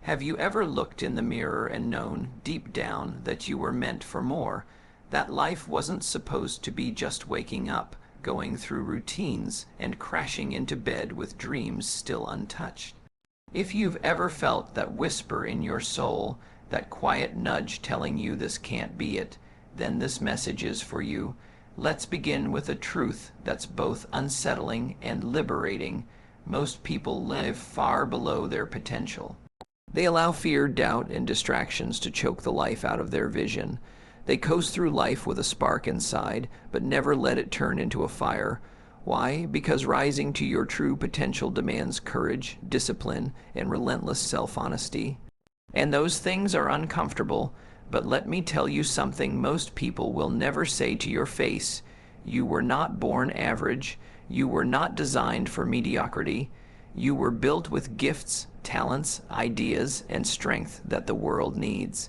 Have you ever looked in the mirror and known, deep down, that you were meant for more? That life wasn't supposed to be just waking up, going through routines, and crashing into bed with dreams still untouched? If you've ever felt that whisper in your soul, that quiet nudge telling you this can't be it, then this message is for you. Let's begin with a truth that's both unsettling and liberating. Most people live far below their potential. They allow fear, doubt, and distractions to choke the life out of their vision. They coast through life with a spark inside, but never let it turn into a fire. Why? Because rising to your true potential demands courage, discipline, and relentless self-honesty. And those things are uncomfortable, but let me tell you something most people will never say to your face. You were not born average. You were not designed for mediocrity. You were built with gifts, talents, ideas, and strength that the world needs.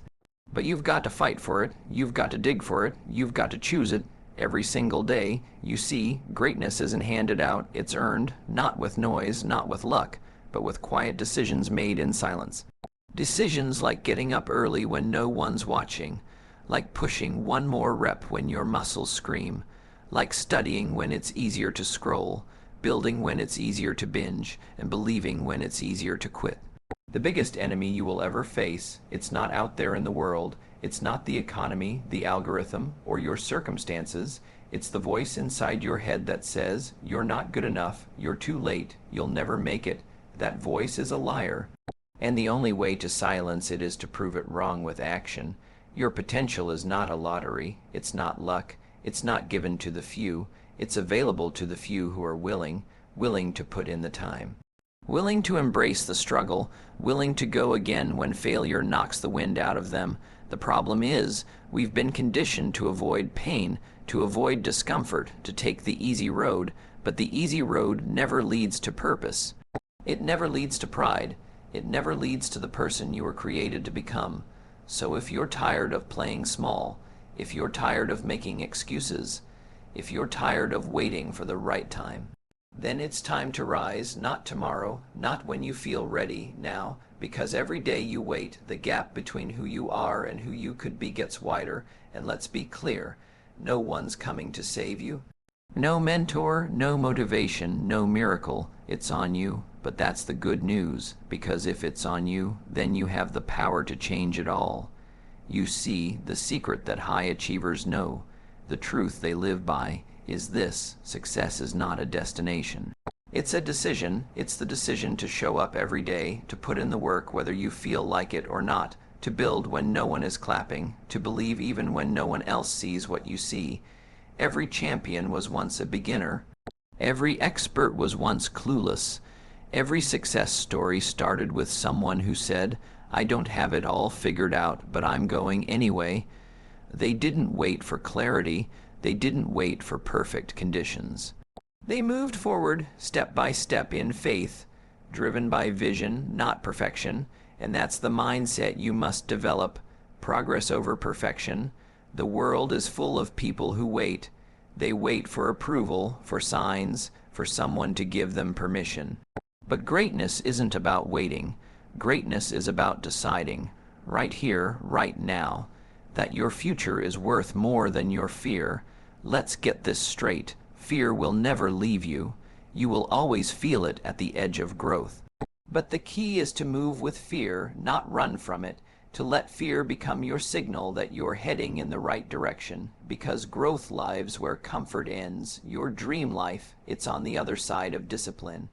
But you've got to fight for it. You've got to dig for it. You've got to choose it. Every single day, you see, greatness isn't handed out. It's earned, not with noise, not with luck, but with quiet decisions made in silence. Decisions like getting up early when no one's watching, like pushing one more rep when your muscles scream, like studying when it's easier to scroll, building when it's easier to binge, and believing when it's easier to quit. The biggest enemy you will ever face, it's not out there in the world, it's not the economy, the algorithm, or your circumstances. It's the voice inside your head that says, you're not good enough, you're too late, you'll never make it. That voice is a liar. And the only way to silence it is to prove it wrong with action. Your potential is not a lottery. It's not luck. It's not given to the few. It's available to the few who are willing to put in the time. Willing to embrace the struggle, willing to go again when failure knocks the wind out of them. The problem is, we've been conditioned to avoid pain, to avoid discomfort, to take the easy road, but the easy road never leads to purpose. It never leads to pride. It never leads to the person you were created to become. So if you're tired of playing small, if you're tired of making excuses, if you're tired of waiting for the right time, then it's time to rise, not tomorrow, not when you feel ready, now, because every day you wait, the gap between who you are and who you could be gets wider, and let's be clear, no one's coming to save you. No mentor, no motivation, no miracle. It's on you. But that's the good news, because if it's on you, then you have the power to change it all. You see, the secret that high achievers know, the truth they live by, is this: success is not a destination. It's a decision. It's the decision to show up every day, to put in the work whether you feel like it or not, to build when no one is clapping, to believe even when no one else sees what you see. Every champion was once a beginner. Every expert was once clueless. Every success story started with someone who said, I don't have it all figured out, but I'm going anyway. They didn't wait for clarity. They didn't wait for perfect conditions. They moved forward step by step in faith, driven by vision, not perfection, and that's the mindset you must develop. Progress over perfection. The world is full of people who wait. They wait for approval, for signs, for someone to give them permission. But greatness isn't about waiting. Greatness is about deciding, right here, right now, that your future is worth more than your fear. Let's get this straight. Fear will never leave you. You will always feel it at the edge of growth. But the key is to move with fear, not run from it, to let fear become your signal that you're heading in the right direction, because growth lives where comfort ends. Your dream life, it's on the other side of discipline.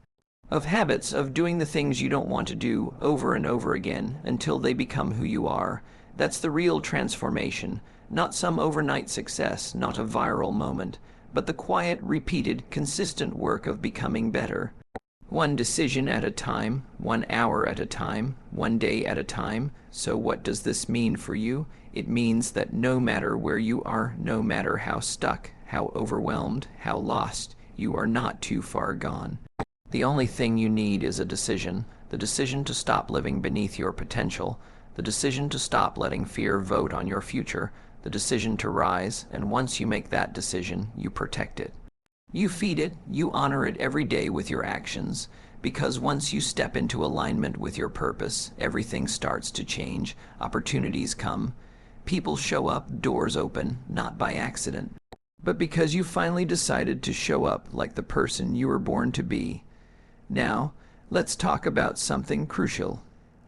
Of habits, of doing the things you don't want to do over and over again until they become who you are. That's the real transformation, not some overnight success, not a viral moment, but the quiet, repeated, consistent work of becoming better. One decision at a time, 1 hour at a time, 1 day at a time. So what does this mean for you? It means that no matter where you are, no matter how stuck, how overwhelmed, how lost, you are not too far gone. The only thing you need is a decision, the decision to stop living beneath your potential, the decision to stop letting fear vote on your future, the decision to rise, and once you make that decision, you protect it. You feed it, you honor it every day with your actions, Because once you step into alignment with your purpose, everything starts to change. Opportunities come. People show up, doors open, not by accident, but because you finally decided to show up like the person you were born to be. Now, let's talk about something crucial: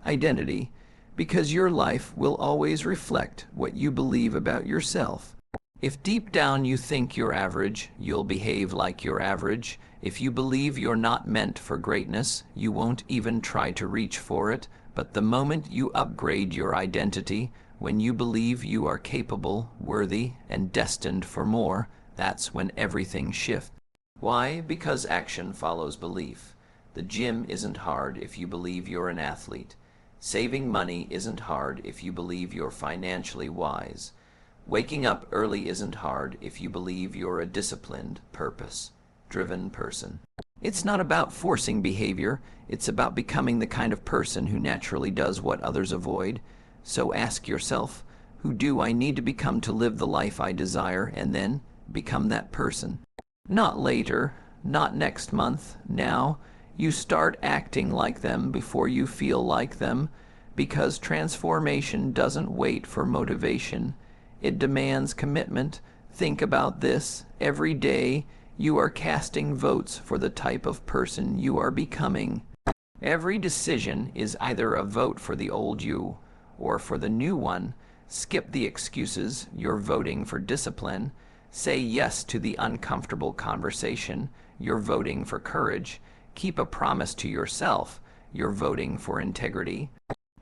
identity, because your life will always reflect what you believe about yourself. If deep down you think you're average, you'll behave like you're average. If you believe you're not meant for greatness, you won't even try to reach for it. But the moment you upgrade your identity, when you believe you are capable, worthy, and destined for more, that's when everything shifts. Why? Because action follows belief. The gym isn't hard if you believe you're an athlete. Saving money isn't hard if you believe you're financially wise. Waking up early isn't hard if you believe you're a disciplined, purpose-driven person. It's not about forcing behavior, it's about becoming the kind of person who naturally does what others avoid. So ask yourself, who do I need to become to live the life I desire, and then become that person. Not later, not next month, now. You start acting like them before you feel like them, because transformation doesn't wait for motivation. It demands commitment. Think about this. Every day, you are casting votes for the type of person you are becoming. Every decision is either a vote for the old you or for the new one. Skip the excuses. You're voting for discipline. Say yes to the uncomfortable conversation. You're voting for courage. Keep a promise to yourself. You're voting for integrity.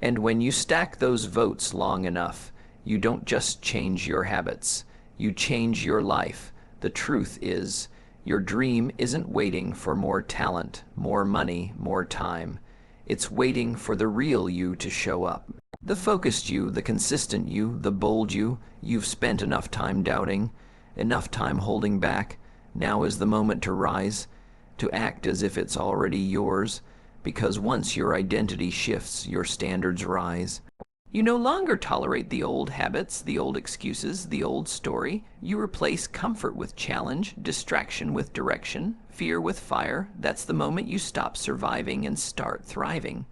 And when you stack those votes long enough, you don't just change your habits, you change your life. The truth is, your dream isn't waiting for more talent, more money, more time. It's waiting for the real you to show up. The focused you, the consistent you, the bold you, you've spent enough time doubting, enough time holding back. Now is the moment to rise, to act as if it's already yours, because once your identity shifts, your standards rise. You no longer tolerate the old habits, the old excuses, the old story. You replace comfort with challenge, distraction with direction, fear with fire. That's the moment you stop surviving and start thriving.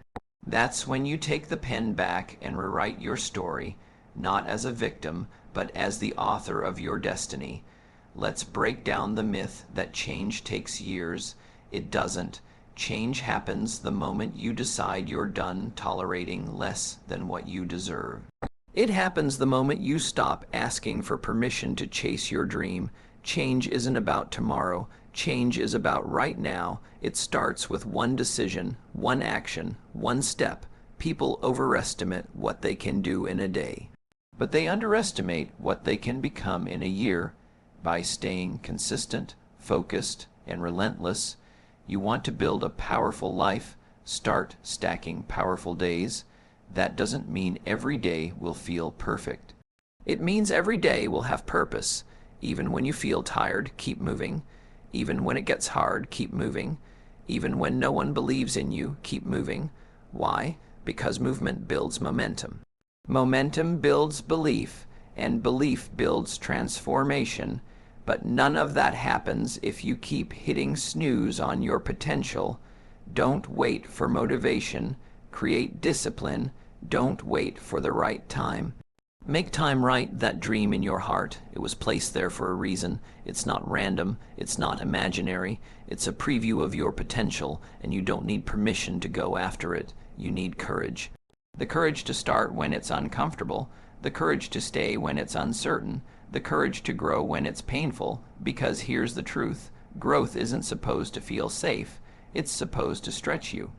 That's when you take the pen back and rewrite your story, not as a victim, but as the author of your destiny. Let's break down the myth that change takes years. It doesn't. Change happens the moment you decide you're done tolerating less than what you deserve. It happens the moment you stop asking for permission to chase your dream. Change isn't about tomorrow. Change is about right now. It starts with one decision, one action, one step. People overestimate what they can do in a day, but they underestimate what they can become in a year. By staying consistent, focused, and relentless, you want to build a powerful life. Start stacking powerful days. That doesn't mean every day will feel perfect. It means every day will have purpose. Even when you feel tired, keep moving. Even when it gets hard, keep moving. Even when no one believes in you, keep moving. Why? Because movement builds momentum. Momentum builds belief, and belief builds transformation. But none of that happens if you keep hitting snooze on your potential. Don't wait for motivation. Create discipline. Don't wait for the right time. Make time write that dream in your heart. It was placed there for a reason. It's not random. It's not imaginary. It's a preview of your potential, and you don't need permission to go after it. You need courage. The courage to start when it's uncomfortable. The courage to stay when it's uncertain. The courage to grow when it's painful, because here's the truth. Growth isn't supposed to feel safe. It's supposed to stretch you.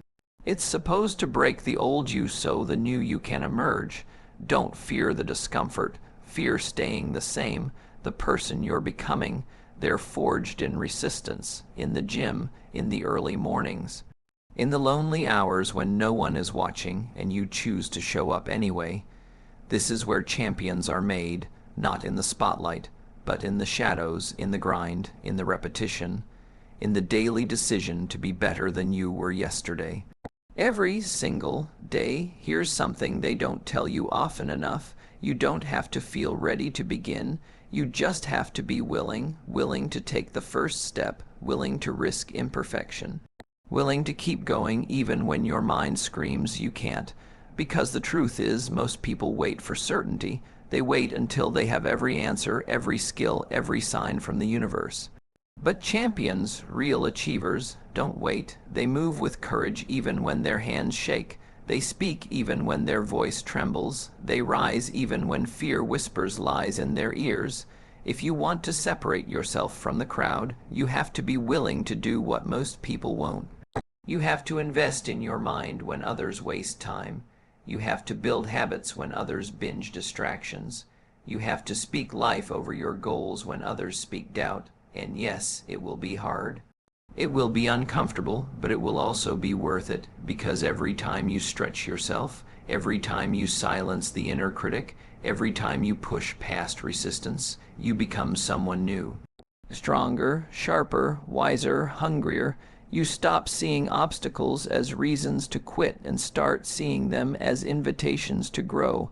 It's supposed to break the old you so the new you can emerge. Don't fear the discomfort. Fear staying the same, the person you're becoming. They're forged in resistance, in the gym, in the early mornings. In the lonely hours when no one is watching and you choose to show up anyway. This is where champions are made. Not in the spotlight, but in the shadows, in the grind, in the repetition, in the daily decision to be better than you were yesterday. Every single day. Here's something they don't tell you often enough. You don't have to feel ready to begin. You just have to be willing to take the first step, willing to risk imperfection. willing to keep going even when your mind screams you can't. Because the truth is, most people wait for certainty. They wait until they have every answer, every skill, every sign from the universe. But champions, real achievers, don't wait. They move with courage even when their hands shake. They speak even when their voice trembles. They rise even when fear whispers lies in their ears. If you want to separate yourself from the crowd, you have to be willing to do what most people won't. You have to invest in your mind when others waste time. You have to build habits when others binge distractions. You have to speak life over your goals when others speak doubt. And yes, it will be hard. It will be uncomfortable, but it will also be worth it, because every time you stretch yourself, every time you silence the inner critic, every time you push past resistance, you become someone new. Stronger, sharper, wiser, hungrier. You stop seeing obstacles as reasons to quit and start seeing them as invitations to grow.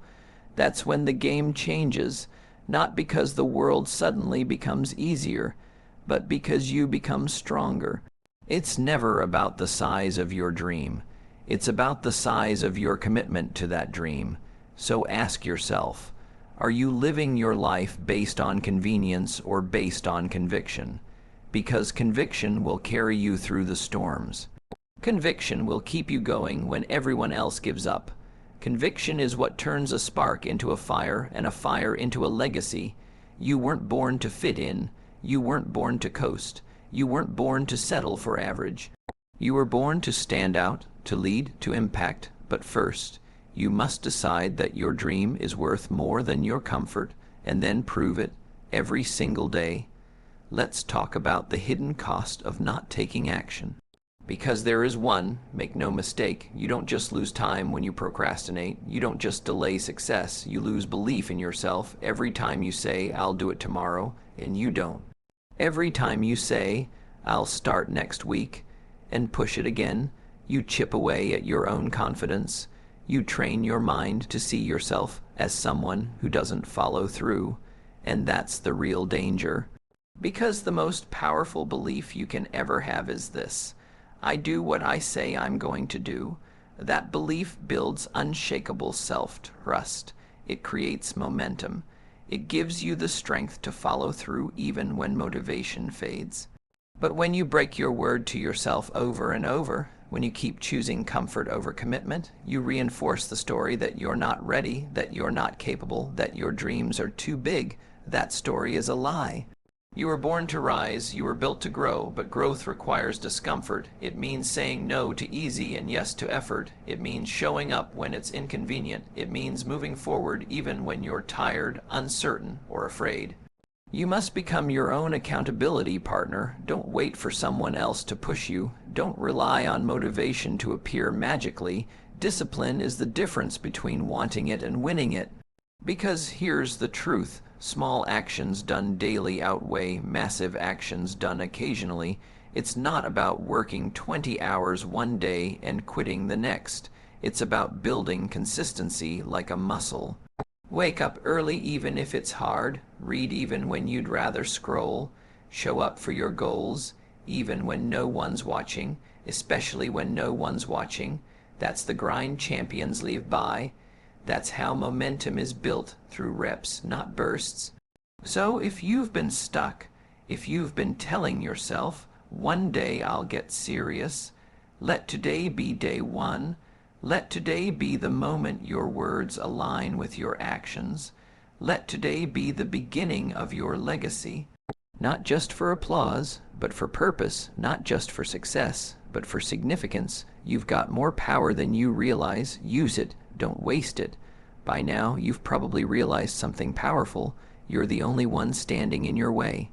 That's when the game changes, not because the world suddenly becomes easier, but because you become stronger. It's never about the size of your dream. It's about the size of your commitment to that dream. So ask yourself, are you living your life based on convenience or based on conviction? Because conviction will carry you through the storms. Conviction will keep you going when everyone else gives up. Conviction is what turns a spark into a fire and a fire into a legacy. You weren't born to fit in. You weren't born to coast. You weren't born to settle for average. You were born to stand out, to lead, to impact. But first, you must decide that your dream is worth more than your comfort, and then prove it every single day. Let's talk about the hidden cost of not taking action. Because there is one, make no mistake, you don't just lose time when you procrastinate. You don't just delay success. You lose belief in yourself every time you say, I'll do it tomorrow, and you don't. Every time you say, I'll start next week, and push it again, you chip away at your own confidence. You train your mind to see yourself as someone who doesn't follow through, and that's the real danger. Because the most powerful belief you can ever have is this: I do what I say I'm going to do. That belief builds unshakable self-trust. It creates momentum. It gives you the strength to follow through even when motivation fades. But when you break your word to yourself over and over, when you keep choosing comfort over commitment, you reinforce the story that you're not ready, that you're not capable, that your dreams are too big. That story is a lie. You were born to rise, you were built to grow, but growth requires discomfort. It means saying no to easy and yes to effort. It means showing up when it's inconvenient. It means moving forward even when you're tired, uncertain, or afraid. You must become your own accountability partner. Don't wait for someone else to push you. Don't rely on motivation to appear magically. Discipline is the difference between wanting it and winning it. Because here's the truth. Small actions done daily outweigh massive actions done occasionally. It's not about working 20 hours one day and quitting the next. It's about building consistency like a muscle. Wake up early even if it's hard. Read even when you'd rather scroll. Show up for your goals even when no one's watching, especially when no one's watching. That's the grind champions leave by. That's how momentum is built, through reps, not bursts. So if you've been stuck, if you've been telling yourself, one day I'll get serious, let today be day one. Let today be the moment your words align with your actions. Let today be the beginning of your legacy. Not just for applause, but for purpose. Not just for success, but for significance. You've got more power than you realize. Use it. Don't waste it. By now, you've probably realized something powerful. You're the only one standing in your way.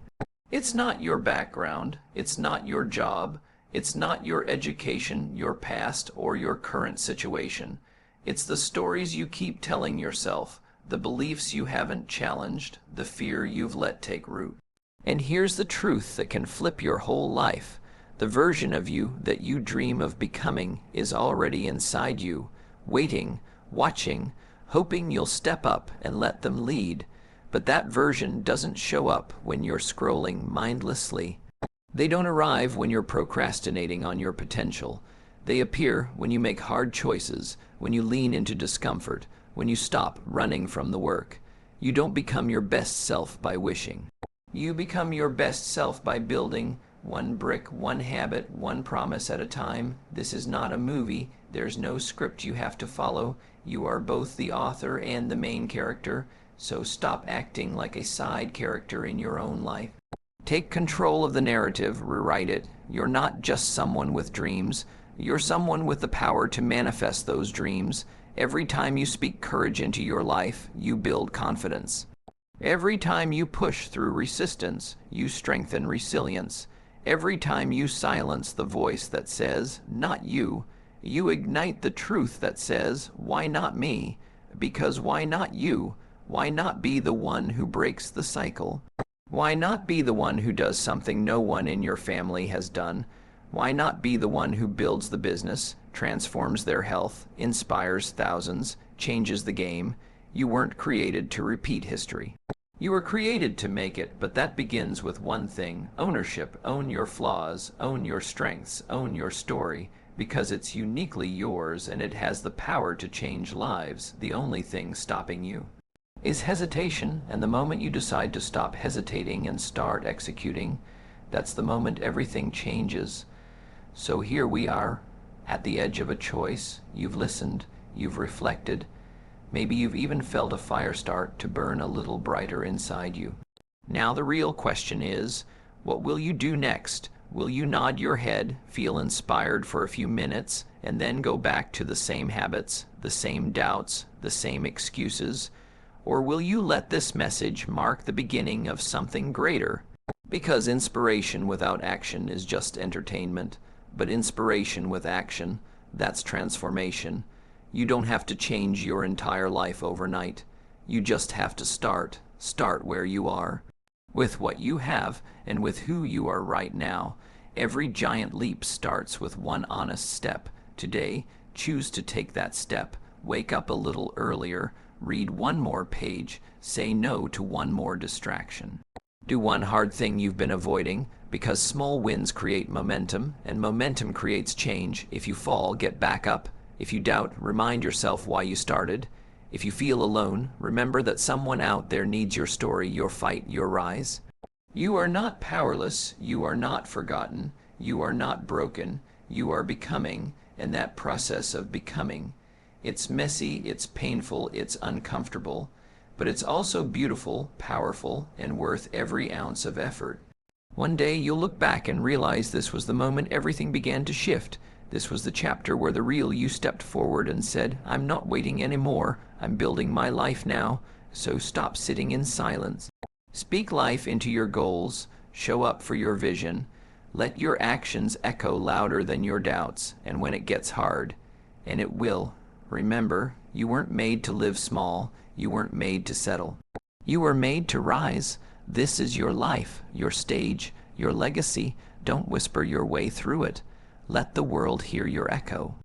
It's not your background. It's not your job. It's not your education, your past, or your current situation. It's the stories you keep telling yourself, the beliefs you haven't challenged, the fear you've let take root. And here's the truth that can flip your whole life. The version of you that you dream of becoming is already inside you, waiting, watching, hoping you'll step up and let them lead. But that version doesn't show up when you're scrolling mindlessly. They don't arrive when you're procrastinating on your potential. They appear when you make hard choices, when you lean into discomfort, when you stop running from the work. You don't become your best self by wishing. You become your best self by building one brick, one habit, one promise at a time. This is not a movie. There's no script you have to follow. You are both the author and the main character, so stop acting like a side character in your own life. Take control of the narrative, rewrite it. You're not just someone with dreams. You're someone with the power to manifest those dreams. Every time you speak courage into your life, you build confidence. Every time you push through resistance, you strengthen resilience. Every time you silence the voice that says, not you, you ignite the truth that says, why not me? Because why not you? Why not be the one who breaks the cycle? Why not be the one who does something no one in your family has done? Why not be the one who builds the business, transforms their health, inspires thousands, changes the game? You weren't created to repeat history. You were created to make it, but that begins with one thing: ownership. Own your flaws, own your strengths, own your story, because it's uniquely yours and it has the power to change lives. The only thing stopping you is hesitation, and the moment you decide to stop hesitating and start executing, that's the moment everything changes. So here we are, at the edge of a choice. You've listened, you've reflected. Maybe you've even felt a fire start to burn a little brighter inside you. Now the real question is, what will you do next? Will you nod your head, feel inspired for a few minutes, and then go back to the same habits, the same doubts, the same excuses? Or will you let this message mark the beginning of something greater? Because inspiration without action is just entertainment, but inspiration with action, that's transformation. You don't have to change your entire life overnight. You just have to start. Start where you are, with what you have and with who you are right now. Every giant leap starts with one honest step. Today, choose to take that step. Wake up a little earlier. Read one more page. Say no to one more distraction. Do one hard thing you've been avoiding, because small wins create momentum, and momentum creates change. If you fall, get back up. If you doubt, remind yourself why you started. If you feel alone, remember that someone out there needs your story, your fight, your rise. You are not powerless. You are not forgotten. You are not broken. You are becoming, and that process of becoming, it's messy, it's painful, it's uncomfortable, but it's also beautiful, powerful, and worth every ounce of effort. One day you'll look back and realize this was the moment everything began to shift. This was the chapter where the real you stepped forward and said, I'm not waiting anymore. I'm building my life now, so stop sitting in silence. Speak life into your goals. Show up for your vision. Let your actions echo louder than your doubts, and when it gets hard, and it will, remember, you weren't made to live small. You weren't made to settle. You were made to rise. This is your life, your stage, your legacy. Don't whisper your way through it. Let the world hear your echo.